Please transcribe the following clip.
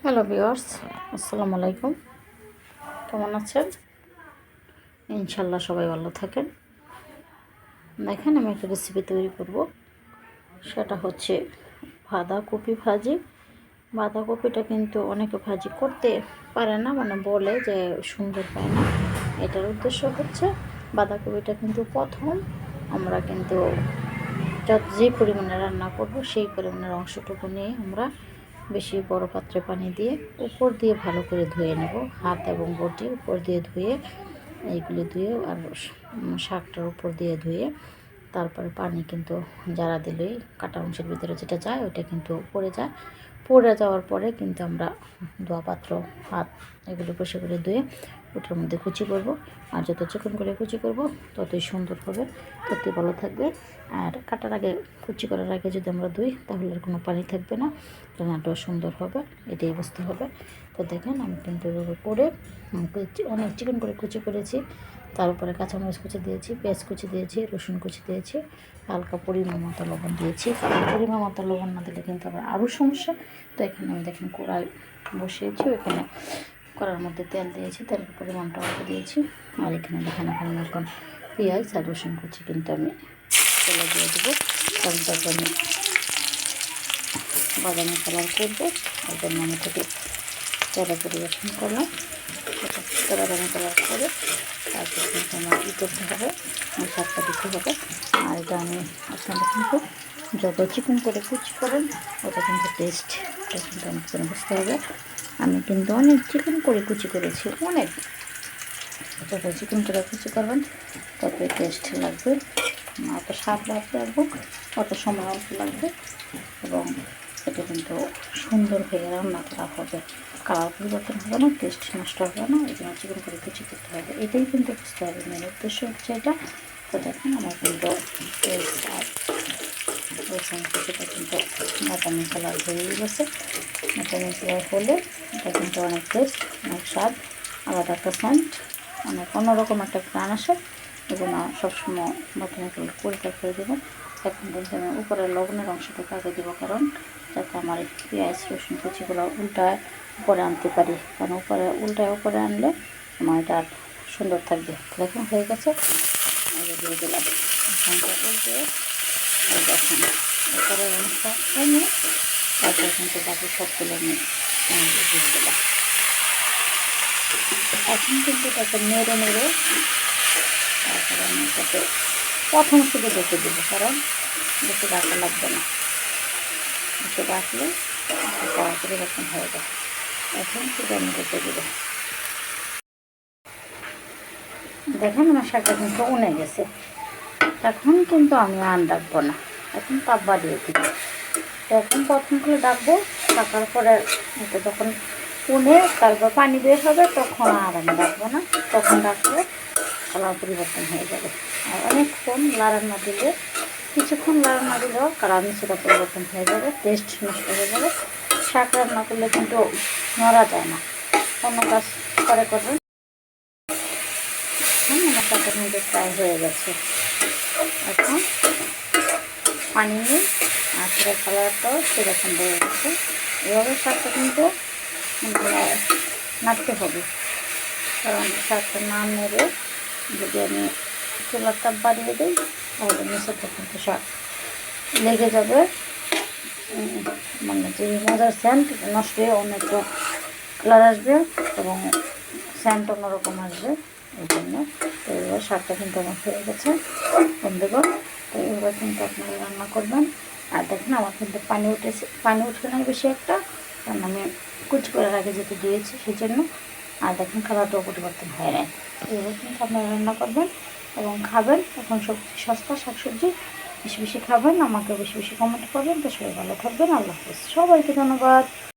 Hello viewers, আসসালামু আলাইকুম। কেমন আছেন? ইনশাল্লাহ সবাই ভালো থাকেন। দেখেন, আমি একটা রেসিপি তৈরি করব। সেটা হচ্ছে বাঁধাকপি ভাজি। বাঁধাকপিটা কিন্তু অনেকে ভাজি করতে পারে না, মানে বলে যে সুন্দর পায় না। এটার উদ্দেশ্য হচ্ছে বাঁধাকপিটা কিন্তু প্রথম আমরা কিন্তু যে পরিমাণে রান্না করব সেই পরিমাণের অংশটুকু নিয়ে আমরা বেশি বড় পাত্রে পানি দিয়ে উপর দিয়ে ভালো করে ধুয়ে নেব। হাত এবং বটি উপর দিয়ে ধুয়ে, এইগুলি ধুয়ে আর শাকটার উপর দিয়ে ধুয়ে তারপরে পানি কিন্তু জারা দিলেই কাটা অংশের ভিতরে যেটা যায় ওইটা কিন্তু পড়ে যাওয়ার পরে কিন্তু আমরা ধোয়া পাত্র, হাত এগুলো বসে করে ধুয়ে ওটার মধ্যে কুচি করব। আর যত চিকন করে কুচি করব ততই সুন্দর হবে, ততই ভালো থাকবে। আর কাটার আগে, কুচি করার আগে যদি আমরা ধুই তাহলে আর কোনো পানি থাকবে না, রান্নাটাও সুন্দর হবে। এটাই বুঝতে হবে। তো দেখেন, আমি কিন্তু এভাবে করে অনেক চিকন করে কুচি করেছি। তার উপরে কাঁচামরিচ কুচি দিয়েছি, পেঁয়াজ কুচি দিয়েছি, রসুন কুচি দিয়েছি, হালকা পরিমাণ মতো লবণ দিয়েছি। কারণ পরিমাণ মতো লবণ না দিলে কিন্তু আবার আরও সমস্যা। তো এখানে আমি দেখেন কড়াই বসিয়েছি, ওখানে কড়ার মধ্যে তেল দিয়েছি, তেলের পরিমাণটা অল্প দিয়েছি। আর এখানে দেখেন এখন এখন পেঁয়াজ আর রসুন কুচি কিন্তু আমি তেলে দিয়ে দেবো। কারণ তারপর আমি বাদামি কালার করবো, ওই জন্য আমি থেকে তেলে পরিবেশন করলাম। সেটা বাদামি কালার করে তারপর কিন্তু আমার করতে হবে, শাকটা দিতে হবে। আর এটা আমি আপনাদের কিন্তু যত চিকন করে কুচি করেন ওটা কিন্তু টেস্টটা কিন্তু অনেক বুঝতে হবে। আমি কিন্তু অনেক চিকন করে কুচি করেছি, অনেক। যত চিকন করে কুচি করবেন ততই টেস্ট লাগবে, অত স্বাদ লাগবে এবং অত সময় অল্প লাগবে, এবং এটা কিন্তু সুন্দর হয়ে রান্না করা হবে। কালার পরিবর্তন হবে না, টেস্ট নষ্ট হবে না। এই জন্য চিকন করে কুচি করতে হবে, এটাই কিন্তু বুঝতে হবে। মেন উদ্দেশ্য হচ্ছে এটা। তো দেখেন, আমার কিন্তু রসুন কুচিটা কিন্তু বাদামি কালার হয়ে গেছে। বাদামি কালার হলে এটা কিন্তু অনেক টেস্ট, অনেক স্বাদ, আলাদা একটা সেন্ট, অনেক অন্যরকম একটা প্রাণ আসে। এজন্য সবসময় বাদামি কালার পরিষ্কার করে দেবেন। এখন কিন্তু আমি উপরে লবণের অংশটুকু আগে দেবো, কারণ যাতে আমার এই পেঁয়াজ রসুন কুচিগুলো উল্টায় উপরে আনতে পারি। কারণ উপরে আনলে আমার এটা আর সুন্দর থাকবে। দেখুন হয়ে গেছে, দিয়ে দিলাম। এখানটা উল্টে দেখুন উপরের অংশ এনে তারপর কিন্তু বাকি সবগুলো নিয়ে দিয়ে দিলাম। এখন কিন্তু এটাকে নেড়ে তারপরে আমি এটাকে প্রথম শুধু রেখে দেবো, কারণ বেশি রাখা লাগবে না। বেশি রাখলে তাড়াতাড়ি এরকম হয়ে যায়। এখন শুধু আমি রেখে দেবো। দেখেন, আমার শাকটা কিন্তু উনে গেছে। এখন কিন্তু আমি আর ডাকবো না, এখন তাপ বাড়িয়ে দিব। এখন প্রথম করে ডাকবো, ডাকার পরে এটা যখন উনে তারপর পানি বের হবে তখন আর আমি ডাকবো না। তখন ডাকলে কালার পরিবর্তন হয়ে যাবে। আর অনেকক্ষণ লাড়া না দিলে, কিছুক্ষণ লাড়া না দিলেও কালার মিশ্রটা পরিবর্তন হয়ে যাবে, টেস্ট নষ্ট হয়ে যাবে। শাক রান্না করলে কিন্তু নড়া যায় না, অন্য কাজ করবেন। আমার শাকের মধ্যে ফ্রাই হয়ে গেছে। এখন পানি নিই, আর সেটার কালারটাও সেরকম হয়ে গেছে। এভাবে শাকটা কিন্তু নাড়তে হবে, কারণ শাকটা না নেড়ে যদি আমি চুলার তাপ বাড়িয়ে দিই তাহলে নিচেটা কিন্তু শাক লেগে যাবে। মানে যে মজার সেন্ট নষ্ট হয়ে অনেকটা কালার আসবে এবং সেন্ট অন্যরকম আসবে। এই জন্য তো এবার শাকটা কিন্তু আমার হয়ে গেছে বন্ধুগণ। তো এবার কিন্তু আপনারা রান্না করবেন। আর দেখেন, আমার কিন্তু পানি উঠে নাই বেশি একটা, কারণ আমি কুচি করার আগে যেহেতু দিয়েছি সেই জন্য। আর দেখেন, খাবারটাও পরিবর্তন হয় নাই। এবার কিন্তু আপনারা রান্না করবেন এবং খাবেন। এখন সবজি সস্তা, শাকসবজি বেশি বেশি খাবেন, আমাকে বেশি বেশি কমেন্ট করবেন। তো সবাই ভালো থাকবেন। আল্লাহ হাফেজ, সবাইকে ধন্যবাদ।